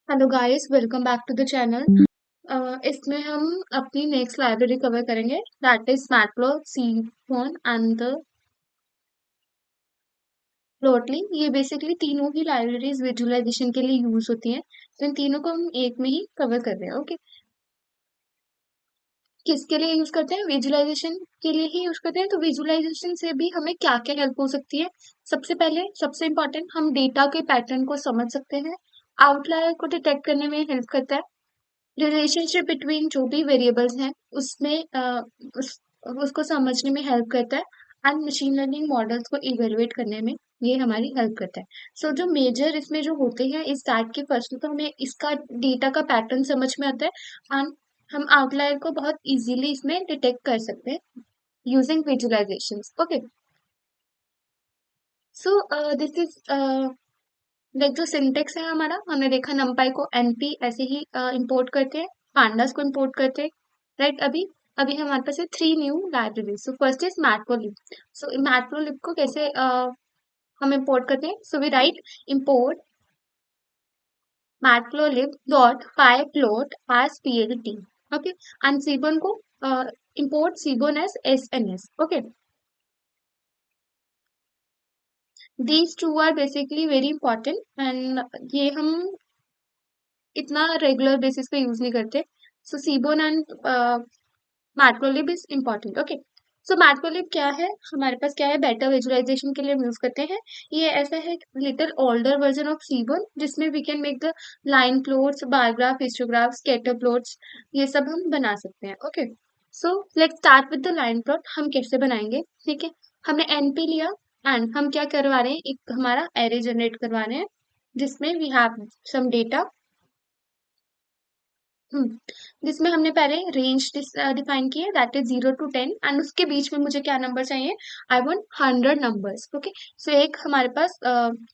Hello guys, welcome back to the channel. इसमें हम अपनी नेक्स्ट लाइब्रेरी कवर करेंगे, that is matplot, Seaborn and the plotly. ये basically तीनों ही लाइब्रेरीज विजुअलाइजेशन के लिए यूज होती हैं, तो इन तीनों को हम एक में ही कवर कर रहे हैं। ओके, किसके लिए यूज करते हैं? विजुअलाइजेशन के लिए ही यूज करते हैं। तो विजुअलाइजेशन से भी हमें क्या क्या हेल्प हो सकती है? सबसे पहले, सबसे इम्पोर्टेंट, हम डेटा के पैटर्न को समझ सकते हैं। आउटलायर को डिटेक्ट करने में हेल्प करता है। रिलेशनशिप बिटवीन जो भी वेरिएबल्स हैं उसमें उसको समझने में हेल्प करता है। एंड मशीन लर्निंग मॉडल्स को इवेलुएट करने में ये हमारी हेल्प करता है। सो जो मेजर इसमें जो होते हैं इस दैट के फर्स्ट तो हमें इसका डेटा का पैटर्न समझ में आता है, एंड हम आउटलायर को बहुत इजीली इसमें डिटेक्ट कर सकते हैं using visualization. Okay, so this is like जो सिंटेक्स है हमारा, हमने देखा नमपाई को एनपी ऐसे ही इंपोर्ट करते हैं, पांडास को इंपोर्ट करते हैं। राइट, अभी अभी हमारे पास है 3 new library. So first is matplotlib. So matplotlib को कैसे हम इंपोर्ट करते हैं? So we write import matplotlib dot pyplot as plt। Okay, and seaborn को import seaborn as SNS. Okay, these two are basically very important, and ये हम इतना regular basis पे यूज नहीं करते। So seaborn and matplotlib is important. Okay, so matplotlib क्या है? हमारे पास क्या है? बेटर विजुअलाइजेशन के लिए हम यूज करते हैं। ये ऐसा है little older version of Seaborn, जिसमें we can make the line plots, bar graph, histograph, scatter plots, ये सब हम बना सकते हैं। Okay, so let's start with the line plot. हम कैसे बनाएंगे? ठीक है, हमने एनपी लिया एंड हम क्या करवा रहे हैं, एक हमारा एरे जनरेट करवा रहे हैं जिसमें वी हैव सम डेटा। जिसमें हमने पहले रेंज डिफाइन की है, दैट इज 0 to 10, एंड उसके बीच में मुझे क्या नंबर चाहिए? I want 100 numbers. ओके, सो एक हमारे पास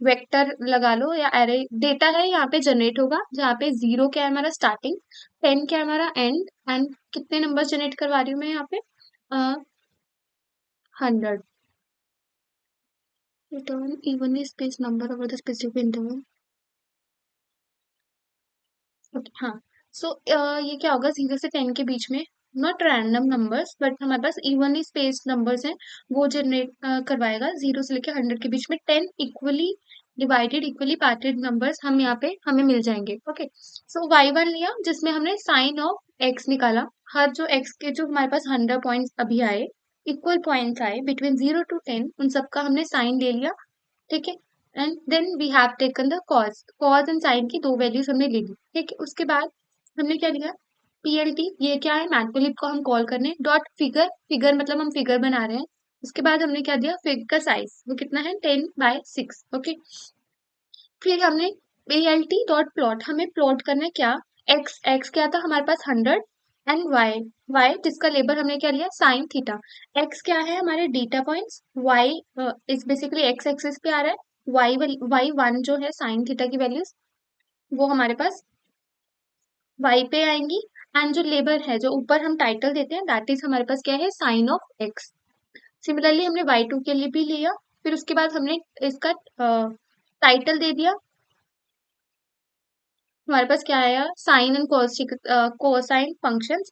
वेक्टर लगा लो या एरे डेटा है, यहाँ पे जनरेट होगा जहाँ पे 0 क्या है हमारा स्टार्टिंग, 10 क्या है हमारा एंड, एंड कितने नंबर जनरेट करवा रही हूँ मैं यहाँ पे? 100। Return evenly space number over the specific interval. Okay, हाँ। सो ये क्या होगा? 0 से 10 के बीच में, नॉट रैंडम नंबर्स बट हमारे पास इवनली स्पेस नंबर्स हैं, वो जनरेट करवाएगा। 0 से लेकर 100 के बीच में 10 equally divided, equally parted numbers हम यहाँ पे हमें मिल जाएंगे। ओके, सो y1 लिया जिसमें हमने साइन ऑफ x निकाला। हर जो x के जो हमारे पास 100 पॉइंट्स अभी आए, इक्वल पॉइंट्स आए बिटवीन 0 to 10, उन सबका हमने साइन ले लिया। ठीक है, and then we have taken the cos, cos and sine की दो वैल्यूज हमने ले ली। ठीक है, उसके बाद हमने क्या लिया? पीएलटी, ये क्या है? मैटप्लोलिब को हम कॉल करने डॉट फिगर, फिगर मतलब हम फिगर बना रहे हैं। उसके बाद हमने क्या दिया? फिगर का साइज वो कितना है? 10/6। ओके, फिर हमने पीएलटी डॉट प्लॉट, हमें प्लॉट करना है क्या? एक्स, एक्स क्या था हमारे पास? 100, एंड वाई, वाई जिसका लेबल हमने क्या लिया? Sine theta. एक्स क्या है? हमारे डेटा पॉइंट्स। वाई इस बेसिकली एक्स एक्सिस पे आ रहा है। वाई 1 जो है साइन थीटा की वैल्यूज, वो हमारे पास वाई पे आएंगी। एंड जो लेबल है, जो ऊपर हम टाइटल देते हैं, दैट इज हमारे पास क्या है? Sign of x. सिमिलरली हमने y2 के लिए भी लिया। फिर उसके बाद हमने इसका टाइटल दे दिया। हमारे पास क्या आया? Sine and cosine functions.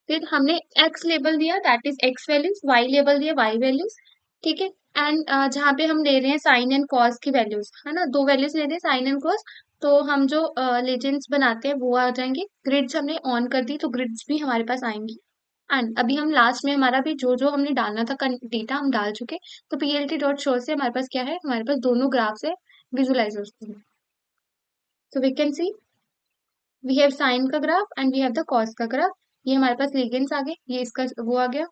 फिर हमने एक्स लेबल दिया, that is X values, Y label दिया, वाई वैल्यूज। ठीक है, एंड जहाँ पे हम ले रहे हैं साइन एंड कॉस की वैल्यूज, है ना, दो वैल्यूज ले रहे हैं साइन एंड कॉस, तो हम जो लेजेंड्स बनाते हैं वो आ जाएंगे। ग्रिड्स हमने ऑन कर दी तो ग्रिड्स भी हमारे पास आएंगी। एंड अभी हम लास्ट में हमारा भी जो जो हमने डालना था डेटा हम डाल चुके। तो पीएलटी डॉट शो से हमारे पास क्या है? हमारे पास दोनों ग्राफ्स है, विजुलाइज होते हैं। तो we can see we have sine का graph and we have the cos का ग्राफ। ये हमारे पास लीजेंड्स आ गए, ये इसका वो आ गया,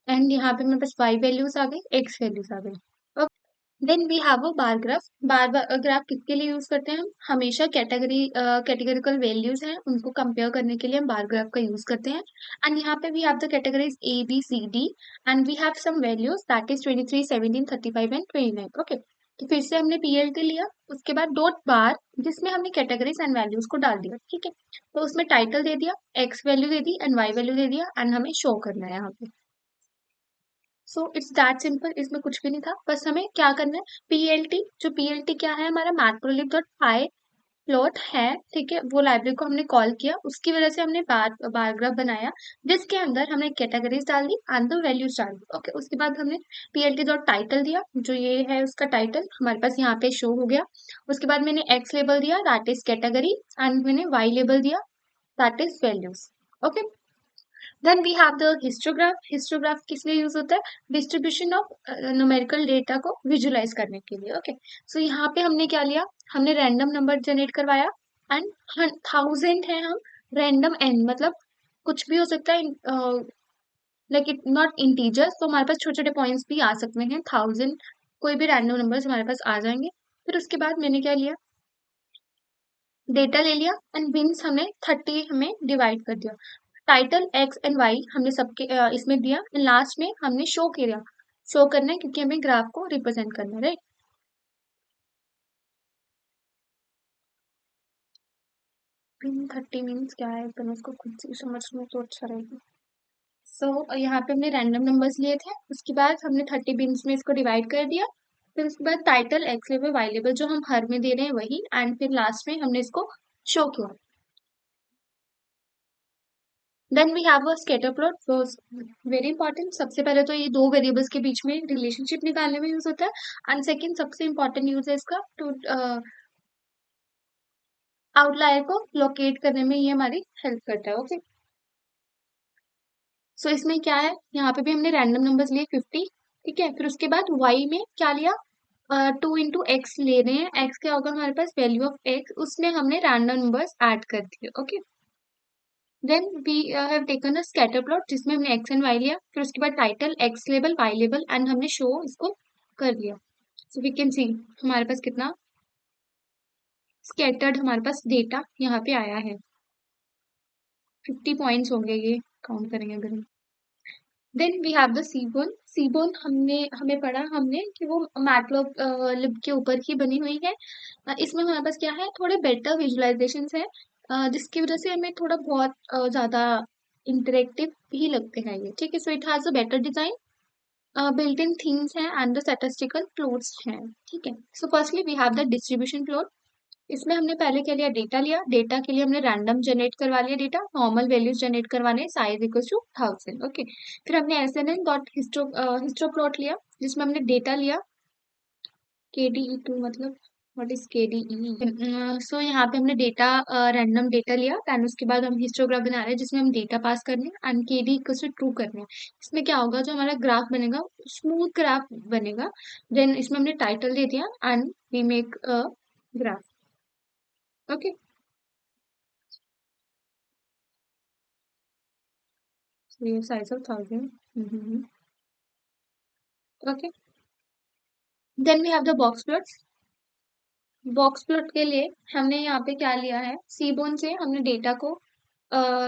एंड यहाँ पे मेरे पास वाई वैल्यूज आ गई, एक्स वैल्यूज आ गई। Then we have a bar graph. Bar graph किसके लिए यूज करते हैं? हम हमेशा कैटेगरिकल वैल्यूज हैं उनको कंपेयर करने के लिए हम बार ग्राफ का यूज करते हैं। एंड यहाँ पे we have the categories A B C D, and we have some values that is 23, 17, 35 and 29। Okay, तो फिर से हमने पीएलटी लिया, उसके बाद डॉट बार, जिसमें हमने कैटेगरीज एंड वैल्यूज को डाल दिया। ठीक है, तो उसमें टाइटल दे दिया, एक्स वैल्यू दे दी एंड वाई वैल्यू दे दिया, एंड हमें शो करना है यहाँ पे। सो इट्स दैट सिंपल, इसमें कुछ भी नहीं था, बस हमें क्या करना है? पीएलटी, जो पीएलटी क्या है हमारा? मैटप्लोलिब डॉट पाई प्लॉट है, ठीक है, वो लाइब्रेरी को हमने कॉल किया, उसकी वजह से हमने बार ग्राफ बनाया, जिसके अंदर हमने कैटेगरीज डाल दी एंड द वैल्यूज डाल दी। ओके, उसके बाद हमने पीएलटी डॉट टाइटल दिया, जो ये है उसका टाइटल हमारे पास यहाँ पे शो हो गया। उसके बाद मैंने एक्स लेबल दिया, दैट इज कैटेगरी, एंड मैंने वाई लेबल दिया, that is values. Okay, then we have the histograph. Histograph किस लिए यूज होता है? डिस्ट्रीब्यूशन ऑफ न्यूमेरिकल डेटा को विजुलाइज करने के लिए। ओके, सो यहाँ पे हमने क्या लिया, हमने रैंडम नंबर जनरेट करवाया एंड 1000 है हम, रैंडम एन मतलब कुछ भी हो सकता है, लाइक इट नॉट इंटीजर्स, तो हमारे पास छोटे छोटे पॉइंट्स भी आ सकते हैं, 1000 कोई भी रैंडम नंबर्स हमारे पास आ जाएंगे। फिर उसके बाद मैंने क्या लिया, डेटा ले लिया एंड बिन्स हमने 30 हमें डिवाइड कर दिया। टाइटल एक्स एंड वाई हमने सबके इसमें दिया एंड लास्ट में हमने शो किया। शो करना है क्योंकि हमें ग्राफ को रिप्रेजेंट करना है, राइट। बिन 30 मीन्स क्या है, तो मैं उसको खुद से समझ लूँ तो अच्छा रहेगा। सो यहाँ पे हमने रैंडम नंबर्स लिए थे, उसके बाद हमने 30 बिन्स में इसको डिवाइड कर दिया। फिर उसके बाद title X label Y label जो हम हर में दे रहे हैं वही, एंड फिर लास्ट में हमने इसको शो किया। Then we have a scatter plot, so very important. सबसे पहले तो ये दो वेरिएबल्स के बीच में रिलेशनशिप निकालने में यूज होता है, एंड सेकंड सबसे इंपॉर्टेंट यूज है इसका टू आउटलायर को लोकेट करने में, ये हमारी हेल्प करता है। ओके, सो इसमें क्या है, यहाँ पे भी हमने रैंडम नंबर्स लिए 50, ठीक है। फिर उसके बाद वाई में क्या लिया, 2 into x ले रहे हैं, x क्या होगा हमारे पास, वैल्यू ऑफ x, उसमें हमने रैंडम नंबर्स ऐड कर दिए। Okay, then we have taken a scatter plot जिसमें हमने एक्स एंड वाई लिया, फिर उसके बाद title X label Y label and हमने शो इसको कर दिया। सो वी कैन सी हमारे पास कितना स्कैटर्ड हमारे पास डेटा यहाँ पे आया है। 50 पॉइंट्स होंगे ये, काउंट करेंगे अगर हम। Then we have the seaborn. Seaborn हमने हमें पढ़ा हमने कि वो मैटलब लिब के ऊपर ही बनी हुई है। इसमें हमारे पास क्या है, थोड़े बेटर विजुअलाइजेशंस है, जिसकी वजह से हमें थोड़ा बहुत ज्यादा इंटरेक्टिव भी लगते हैं ये, ठीक है। So it has a better design, built in themes हैं एंड द स्टैटिस्टिकल प्लॉट्स हैं, ठीक है। So firstly we have the distribution plot. इसमें हमने पहले क्या लिया, डेटा लिया, डेटा के लिए हमने रैंडम जनरेट करवा लिया, डेटा नॉर्मल वैल्यूज जनरेट करवाने, साइज इक्वल टू 1000। ओके, फिर हमने एसएनएन डॉट हिस्टो प्लॉट लिया, जिसमें हमने डेटा लिया, KDE2 मतलब व्हाट इज KDE। सो यहाँ पे हमने डेटा रैंडम डेटा लिया, एंड उसके बाद हम हिस्टोग्राफ बना रहे हैं जिसमें हम डेटा पास करने हैं and KD equal to true करने हैं। इसमें क्या होगा, जो हमारा ग्राफ बनेगा स्मूथ ग्राफ बनेगा। देन इसमें हमने टाइटल दे दिया and we make a graph. Okay, so ये size of 1000। Okay, then we have the box plot. Box plot के लिए हमने यहाँ पे क्या लिया है, सीबोन से हमने डेटा को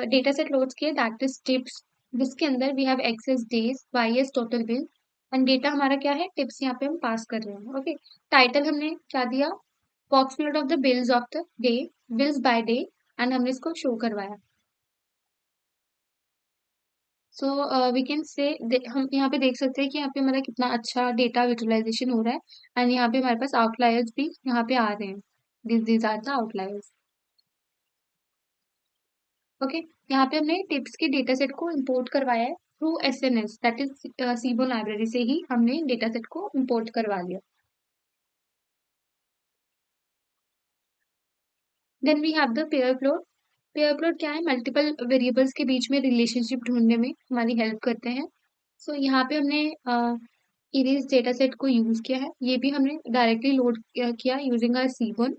डेटा सेट लोड किया, दैट इज टिप्स, जिसके अंदर we have access days, Y S total bill, and data हमारा क्या है, टिप्स यहाँ पे हम पास कर रहे हैं। ओके, टाइटल हमने क्या दिया, box plot of the bills of the day, bills by day, and हमने इसको शो करवाया। सो वी कैन से हम यहाँ पे देख सकते हैं कि यहाँ पे हमारा कितना अच्छा डेटा विजुअलाइजेशन हो रहा है, एंड यहाँ पे हमारे पास आउटलायर्स भी यहाँ पे आ रहे हैं, this are the outliers. Okay, यहाँ पे हमने टिप्स के डेटा सेट को इंपोर्ट करवाया है through SNS, that is Seaborn library से ही हमने डेटा सेट को इंपोर्ट करवा लिया। Then we have the pair plot. Pair plot क्या है, मल्टीपल वेरिएबल्स के बीच में रिलेशनशिप ढूंढने में हमारी हेल्प करते हैं। सो यहाँ पे हमने इरेज डेटा सेट को यूज किया है, ये भी हमने डायरेक्टली लोड किया यूजिंग आर सीबोन,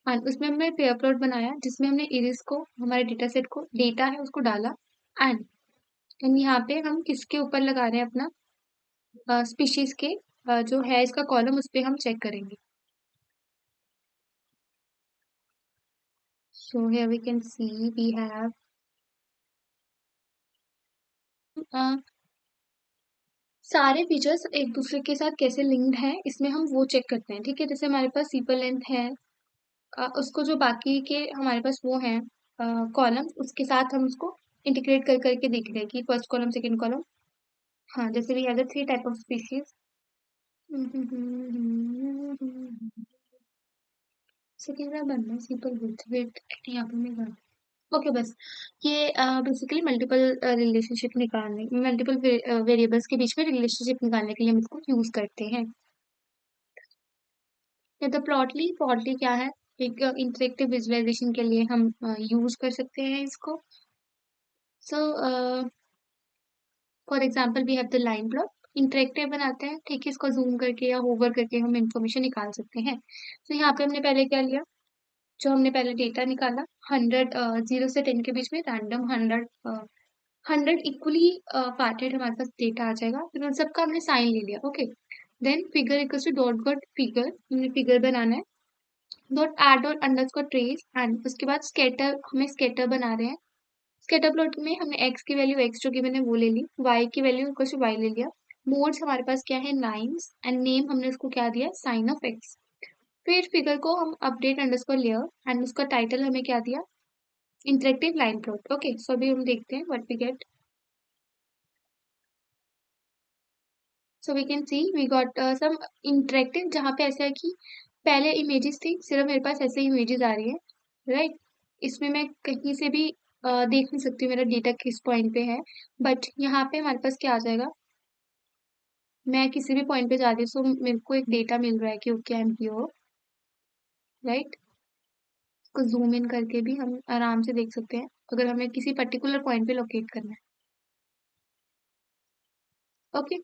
एंड उसमें हमने पेयर प्लॉट बनाया जिसमें हमने इरेज को, हमारे डेटा सेट को डेटा है उसको डाला, एंड यहाँ पे हम किसके ऊपर लगा रहे हैं अपना स्पीशीज के जो है इसका कॉलम, उस पे हम चेक करेंगे। So here we can see we have सारे फीचर्स एक दूसरे के साथ कैसे लिंक्ड हैं, इसमें हम वो चेक करते हैं, ठीक है। जैसे हमारे पास सीपल लेंथ है, उसको जो बाकी के हमारे पास वो हैं कॉलम, उसके साथ हम उसको इंटीग्रेट कर करके देख रहे हैं कि फर्स्ट कॉलम सेकंड कॉलम। हाँ, जैसे we have the 3 type of species. Second वाला बनना है सिंपल वेट यहाँ पे नहीं करना। ओके बस ये बेसिकली मल्टीपल रिलेशनशिप निकालने मल्टीपल वेरिएबल्स के बीच में रिलेशनशिप निकालने के लिए हम इसको यूज करते हैं। या तो प्लॉटली क्या है, एक इंटरेक्टिव विजुअलाइजेशन के लिए हम यूज कर सकते हैं इसको। So for example we have the line plot, interactive बनाते हैं, ठीक है, इसको जूम करके या होवर करके हम इंफॉर्मेशन निकाल सकते हैं। तो यहाँ पे हमने पहले क्या लिया, जो हमने पहले डेटा निकाला 100 0 से 10 के बीच में रैंडम 100 इक्वली पार्टेड हमारे पास डेटा आ जाएगा, फिर उन सबका हमने साइन ले लिया। Okay, then figure equals to dot dot figure, हमने फिगर बनाना है, डॉट एड और अंडरस्कोर ट्रेस, एंड उसके बाद स्केटर, हमें स्केटर बना रहे हैं। स्केटर प्लॉट में हमने x की वैल्यू x जो कि मैंने वो ले ली, y की वैल्यू इक्वल टू y ले लिया, मोड्स हमारे पास क्या है लाइन्स, एंड नेम हमने उसको क्या दिया साइन ऑफ x। फिर फिगर को हम अपडेट अंडरस्कोर लेयर, एंड उसका टाइटल हमें क्या दिया interactive line plot. Okay, so अभी हम देखते हैं what we get. So we can see we got some interactive, जहाँ पे ऐसा है कि पहले इमेजेस थी, सिर्फ मेरे पास ऐसे इमेजेस आ रही है, राइट। इसमें मैं कहीं से भी देख नहीं सकती हूँ मेरा डेटा किस पॉइंट पे है, बट यहाँ पे हमारे पास क्या आ जाएगा, मैं किसी भी पॉइंट पे जा रही हूँ, सो मेरे को एक डेटा मिल रहा है कि okay I am here, right. इसको जूम इन करके भी हम आराम से देख सकते हैं अगर हमें किसी पर्टिकुलर पॉइंट पे लोकेट करना है। ओके,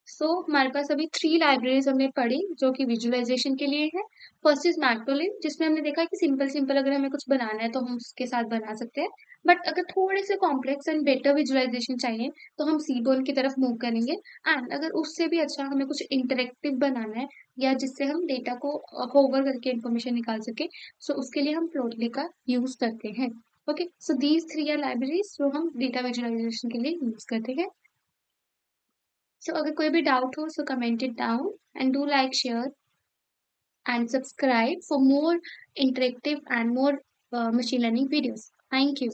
सो हमारे पास अभी 3 लाइब्रेरीज हमने पढ़ी जो कि विजुअलाइजेशन के लिए है। फर्स्ट इज मैक्रोलिब, जिसमें हमने देखा कि सिंपल सिंपल अगर हमें कुछ बनाना है तो हम उसके साथ बना सकते हैं, बट अगर थोड़े से कॉम्प्लेक्स एंड बेटर विजुअलाइजेशन चाहिए तो हम सीबोर्न की तरफ मूव करेंगे। एंड अगर उससे भी अच्छा हमें कुछ इंटरेक्टिव बनाना है या जिससे हम डेटा को होवर करके इंफॉर्मेशन निकाल सके, सो उसके लिए हम प्लॉटली का यूज करते हैं। Okay, so these 3 are libraries जो हम डेटा विजुअलाइजेशन के लिए यूज करते हैं। So अगर कोई भी डाउट हो, so comment it down and do like, share and subscribe for more interactive and more machine learning videos. Thank you.